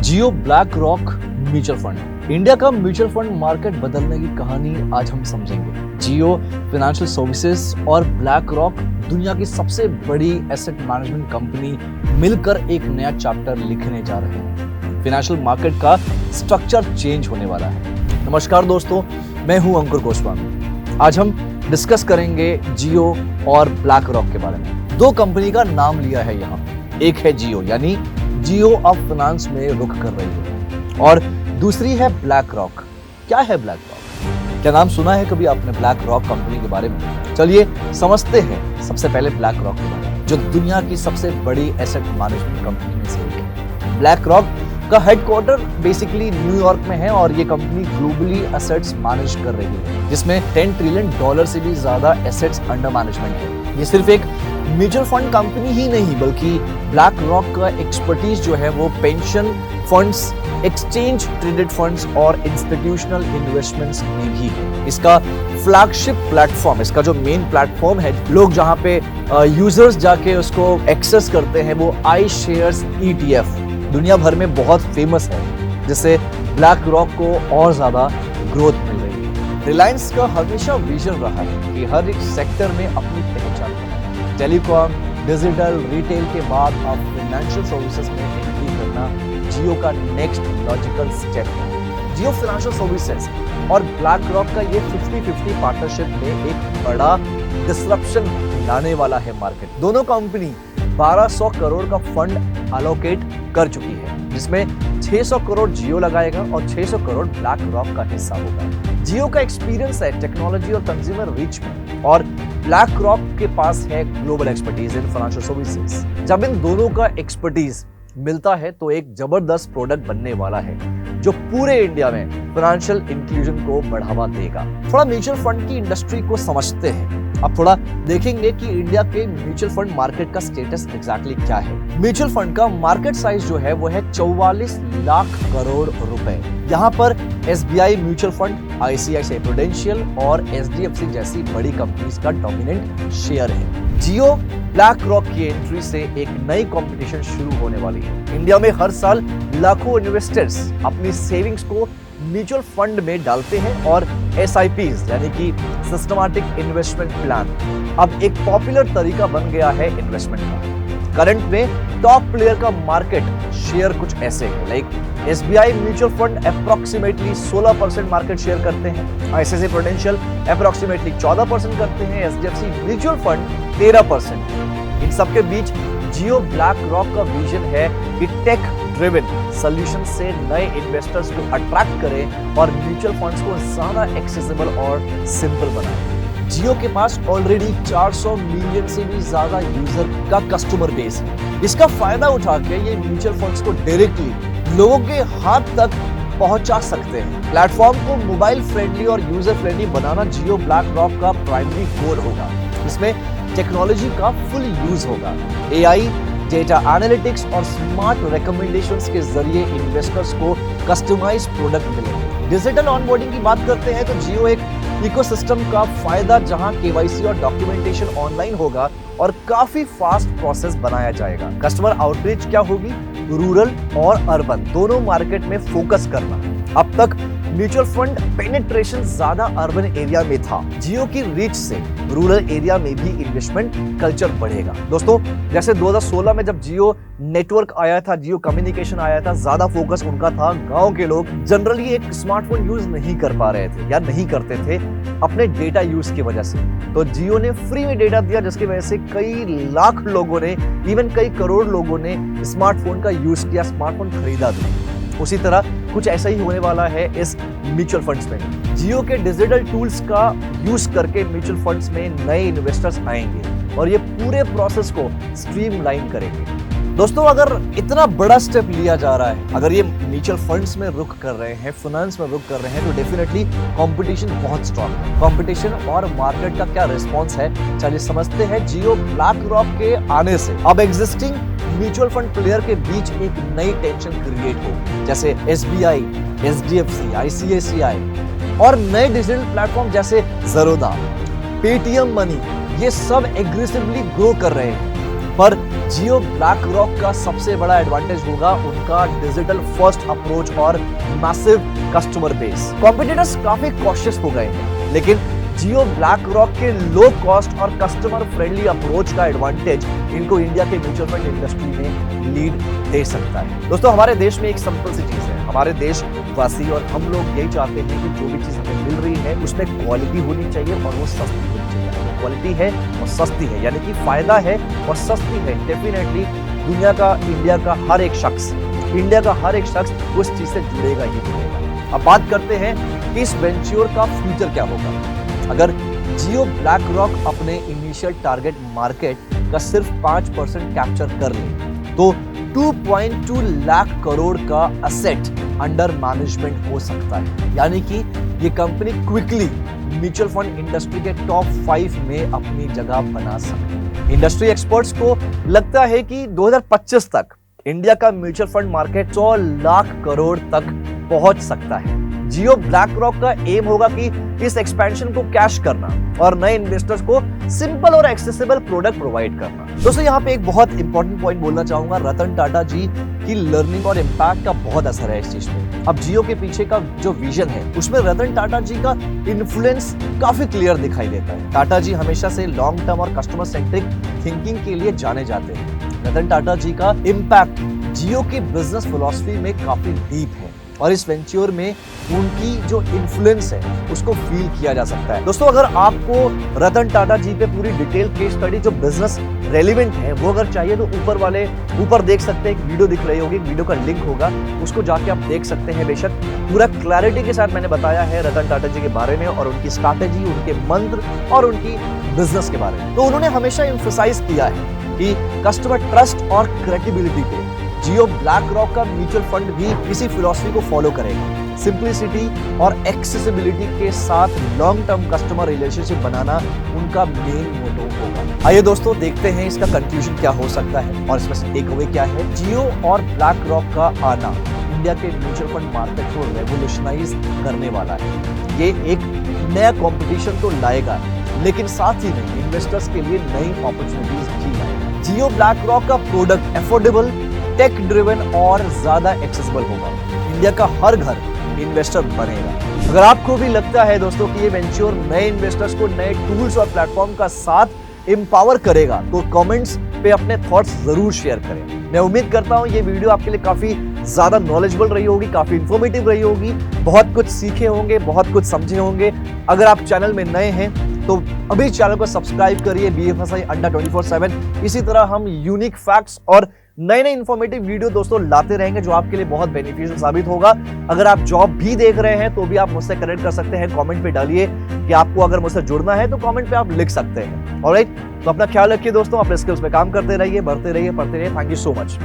जियो BlackRock mutual fund. India का mutual fund market बदलने की कहानी आज हम समझेंगे। जियो फाइनेंशियल सर्विसेज और ब्लैक रॉक दुनिया की सबसे बड़ी एसेट मैनेजमेंट कंपनी मिलकर एक नया चैप्टर लिखने जा रहे हैं। फाइनेंशियल मार्केट का स्ट्रक्चर चेंज होने वाला है। नमस्कार दोस्तों, मैं हूं अंकुर गोस्वामी। आज हम डिस्कस करेंगे जियो और ब्लैक रॉक के बारे में। दो कंपनी का नाम लिया है यहाँ। एक है जियो, यानी जियो अब फाइनेंस में रुख कर रही है, और दूसरी है ब्लैक रॉक। क्या है ब्लैक रॉक? क्या नाम सुना है कभी आपने ब्लैक रॉक कंपनी के बारे में? चलिए समझते हैं सबसे पहले ब्लैक रॉक के बारे में, जो दुनिया की सबसे बड़ी एसेट मैनेजमेंट कंपनी में से एक है। ब्लैक रॉक का हेडक्वार्टर बेसिकली न्यूयॉर्क में है और ये कंपनी ग्लोबली एसेट्स मैनेज कर रही है, जिसमें $10 ट्रिलियन से भी ज्यादा एसेट्स अंडर मैनेजमेंट है। ये सिर्फ एक म्यूचुअल फंड कंपनी ही नहीं, बल्कि ब्लैक रॉक का एक्सपर्टीज जो है वो pension funds, exchange traded funds और इंस्टीट्यूशनल इन्वेस्टमेंट्स में भी है। इसका फ्लैगशिप प्लेटफॉर्म, इसका जो मेन प्लेटफॉर्म है, लोग जहां पे यूजर्स जाके उसको एक्सेस करते हैं, वो आई शेयर्स ETF दुनिया भर में बहुत फेमस है, जिससे ब्लैक रॉक को और ज्यादा ग्रोथ मिल रही है। रिलायंस का हमेशा विजन रहा है कि हर एक सेक्टर में अपनी पहचान बनाए। टेलीकॉम, डिजिटल, रिटेल के बाद अब फाइनेंशियल सर्विसेज में एंट्री करना जियो का नेक्स्ट लॉजिकल स्टेप है। जियो फाइनेंशियल सर्विसेज और ब्लैक रॉक का ये 50-50 पार्टनरशिप में एक बड़ा डिसरप्शन लाने वाला है मार्केट। दोनों कंपनी 1200 करोड़ का फंड अलोकेट कर चुकी है, जिसमें 600 करोड़ जियो लगाएगा और 600 करोड़ ब्लैक रॉक का हिस्सा होगा। जियो का एक्सपीरियंस है टेक्नोलॉजी और कंज्यूमर रीच में, और ब्लैक रॉक के पास है global expertise in financial services. जब इन दोनों का एक्सपर्टीज मिलता है तो एक जबरदस्त प्रोडक्ट बनने वाला है, जो पूरे इंडिया में फाइनेंशियल इंक्लूजन को बढ़ावा देगा। थोड़ा म्यूचुअल फंड की इंडस्ट्री को समझते हैं। अब थोड़ा देखेंगे कि इंडिया के म्यूचुअल फंड मार्केट का स्टेटस एग्जैक्टली क्या है। म्यूचुअल फंड का मार्केट साइज जो है वो है 44 लाख करोड़ रुपए। यहाँ पर SBI mutual fund, ICICI prudential और SDFC जैसी बड़ी कंपनीज का डोमिनेंट शेयर है। जियो ब्लैक रॉक की एंट्री से एक नई कंपटीशन शुरू होने वाली है। इंडिया में हर साल लाखों इन्वेस्टर्स अपनी सेविंग्स को म्यूचुअल फंड में डालते हैं, और SIPs यानी कि सिस्टमैटिक इन्वेस्टमेंट प्लान अब एक पॉपुलर तरीका बन गया है इन्वेस्टमेंट का। करंट में टॉप प्लेयर का मार्केट शेयर कुछ ऐसे है, like SBI mutual fund approximately 16% market share करते हैं, ICICI प्रूडेंशियल अप्रोक्सीमेटली 14% करते हैं, SDFC म्यूचुअल फंड 13%। इन सबके बीच जियो ब्लैक रॉक का विजन है कि टेक ड्रिवन सॉल्यूशन से नए इन्वेस्टर्स को अट्रैक्ट करें और म्यूचुअल फंड्स को ज्यादा एक्सेसिबल और सिंपल बनाएं। जियो के पास ऑलरेडी 400 मिलियन से भी ज्यादा यूजर का कस्टमर बेस है। इसका फायदा उठा के ये म्यूचुअल फंड्स को डायरेक्टली लोगों के हाथ तक पहुंचा सकते हैं। प्लेटफॉर्म को मोबाइल फ्रेंडली और यूजर फ्रेंडली बनाना जियो ब्लैक रॉक का प्राइमरी गोल होगा। इसमें टेक्नोलॉजी का फुल यूज होगा। AI, डेटा एनालिटिक्स और स्मार्ट रिकमेंडेशंस के जरिए इन्वेस्टर्स को कस्टमाइज्ड प्रोडक्ट मिलेंगे। डिजिटल ऑनबोर्डिंग की बात करते हैं तो जियो एक इकोसिस्टम का फायदा, जहां KYC और डॉक्यूमेंटेशन ऑनलाइन होगा और काफी फास्ट प्रोसेस बनाया जाएगा। कस्टमर आउटरीच क्या होगी? रूरल और अर्बन दोनों मार्केट में फोकस करना। अब तक म्यूचुअल फंड पेनिट्रेशन ज्यादा अर्बन एरिया में था। जियो की रीच से रूरल एरिया में भी इन्वेस्टमेंट कल्चर बढ़ेगा। दोस्तों, जैसे 2016 में जब जियो नेटवर्क आया था, जियो कम्युनिकेशन आया था, ज्यादा फोकस उनका था गांव के लोग जनरली एक स्मार्टफोन यूज नहीं कर पा रहे थे या नहीं करते थे अपने डेटा यूज की वजह से। तो जियो ने फ्री में डेटा दिया, जिसकी वजह से कई लाख लोगों ने, इवन कई करोड़ लोगों ने स्मार्टफोन का यूज किया, स्मार्टफोन खरीदा भी। उसी तरह कुछ ऐसा ही होने वाला है इस म्यूचुअल फंड्स में। जियो के डिजिटल टूल्स का यूज करके म्यूचुअल फंड्स में नए इन्वेस्टर्स आएंगे और ये पूरे प्रोसेस को स्ट्रीमलाइन करेंगे। दोस्तों, अगर इतना बड़ा स्टेप लिया जा रहा है, अगर ये म्यूचुअल फंड्स में रुख कर रहे हैं, फाइनेंस में रुख कर रहे हैं, तो डेफिनेटली कंपटीशन बहुत स्ट्रांग है। कंपटीशन और मार्केट का क्या रिस्पॉन्स है, चलिए समझते हैं। जियो ब्लैक रॉक के आने से अब एग्जिस्टिंग म्यूचुअल फंड प्लेयर के बीच एक नई टेंशन क्रिएट हो, जैसे SBI, SDFC, ICICI और नए डिजिटल प्लेटफॉर्म जैसे ज़रोदा, पेटीएम मनी, ये सब एग्रेसिवली ग्रो कर रहे हैं। पर जियो ब्लैक रॉक का सबसे बड़ा एडवांटेज होगा उनका डिजिटल फर्स्ट अप्रोच और मैसिव कस्टमर बेस। कॉम्पिटिटर्स काफी कॉशियस हो गए हैं, लेकिन जियो ब्लैक रॉक के लो कॉस्ट और कस्टमर फ्रेंडली अप्रोच का एडवांटेज इनको इंडिया के म्यूचुअल फंड इंडस्ट्री में लीड दे सकता है। दोस्तों, हमारे देश में एक सिंपल सी चीज है, हमारे देशवासी और हम लोग यही चाहते हैं कि जो भी चीज हमें मिल रही है उसमें क्वालिटी होनी चाहिए और वो सस्ती होनी चाहिए। क्वालिटी है और सस्ती है, यानी कि फायदा है और सस्ती है, डेफिनेटली इंडिया का हर एक शख्स उस चीज से जुड़ेगा ही जुड़ेगा। अब बात करते हैं कि इस वेंचर का फ्यूचर क्या होगा। अगर जियो ब्लैक रॉक अपने इनिशियल टारगेट मार्केट का सिर्फ 5% कैप्चर कर ले तो 2.2 लाख करोड़ का एसेट अंडर मैनेजमेंट हो सकता है, यानी कि ये company quickly mutual fund industry के टॉप 5 में अपनी जगह बना सकती है। इंडस्ट्री एक्सपर्ट्स को लगता है कि 2025 तक इंडिया का mutual fund market 100 lakh crore तक पहुंच सकता है। जियो ब्लैक रॉक का एम होगा कि इस एक्सपेंशन को कैश करना और नए इन्वेस्टर्स को सिंपल और एक्सेसिबल प्रोडक्ट प्रोवाइड करना। दोस्तों, यहाँ पे एक बहुत इंपॉर्टेंट पॉइंट बोलना चाहूंगा, रतन टाटा जी की लर्निंग और इम्पैक्ट का बहुत असर है इस चीज में। अब जियो के पीछे का जो विजन है उसमें रतन टाटा जी का इन्फ्लुएंस काफी क्लियर दिखाई देता है। टाटा जी हमेशा से लॉन्ग टर्म और कस्टमर सेंट्रिक थिंकिंग के लिए जाने जाते हैं। रतन टाटा जी का इम्पैक्ट जियो की बिजनेस फिलॉसफी में काफी डीप है और इस वेंचर में उनकी जो इन्फ्लुएंस है उसको फील किया जा सकता है। दोस्तों, अगर आपको रतन टाटा जी पे पूरी डिटेल केस स्टडी जो बिजनेस रेलिवेंट है वो अगर चाहिए तो ऊपर देख सकते हैं, एक वीडियो दिख रही होगी, वीडियो का लिंक होगा, उसको जाके आप देख सकते हैं। बेशक पूरा क्लैरिटी के साथ मैंने बताया है रतन टाटा जी के बारे में और उनकी स्ट्रैटेजी, उनके मंत्र और उनकी बिजनेस के बारे में। तो उन्होंने हमेशा एम्फसाइज किया है कि कस्टमर ट्रस्ट और क्रेडिबिलिटी पे जियो ब्लैक रॉक का म्यूचुअल फंड भी इसी फिलॉसफी को फॉलो करेगा। सिंप्लिसिटी और एक्सेसिबिलिटी के साथ लॉन्ग टर्म कस्टमर रिलेशनशिप बनाना उनका मेन मोटो होगा। आइए दोस्तों, देखते हैं इसका कंक्लूजन क्या हो सकता है और इसमें से टेक अवे क्या है। जियो और ब्लैक रॉक का आना इंडिया के म्यूचुअल फंड मार्केट को रेवोल्यूशनाइज करने वाला है। ये एक नया कंपटीशन तो लाएगा, लेकिन साथ ही में इन्वेस्टर्स के लिए नई अपॉर्चुनिटीज भी लाएगा। जियो ब्लैक रॉक का प्रोडक्ट अफोर्डेबल, टेक ड्रिवन और ज्यादा एक्सेसिबल होगा। इंडिया का हर घर इन्वेस्टर बनेगा। अगर आपको भी लगता है दोस्तों कि ये वेंचर नए इन्वेस्टर्स को नए टूल्स और प्लेटफॉर्म का साथ एम्पावर करेगा तो कमेंट्स पे अपने थॉट्स जरूर शेयर करें। मैं उम्मीद करता हूं ये वीडियो आपके लिए काफी ज्यादा नॉलेजेबल रही होगी, काफी इंफॉर्मेटिव रही होगी, बहुत कुछ सीखे होंगे, बहुत कुछ समझे होंगे। अगर आप चैनल में नए हैं तो अभी चैनल को सब्सक्राइब करिए, BFSI अड्डा 24/7। इसी तरह हम यूनिक फैक्ट्स और नए इंफॉर्मेटिव वीडियो दोस्तों लाते रहेंगे जो आपके लिए बहुत बेनिफिशियल साबित होगा। अगर आप जॉब भी देख रहे हैं तो भी आप मुझसे कनेक्ट कर सकते हैं। कमेंट पे डालिए कि आपको अगर मुझसे जुड़ना है तो कमेंट पे आप लिख सकते हैं। ऑलराइट, तो अपना ख्याल रखिए दोस्तों, अपने स्किल्स पे काम करते रहिए, बढ़ते रहिए, पढ़ते रहिए। Thank you so much.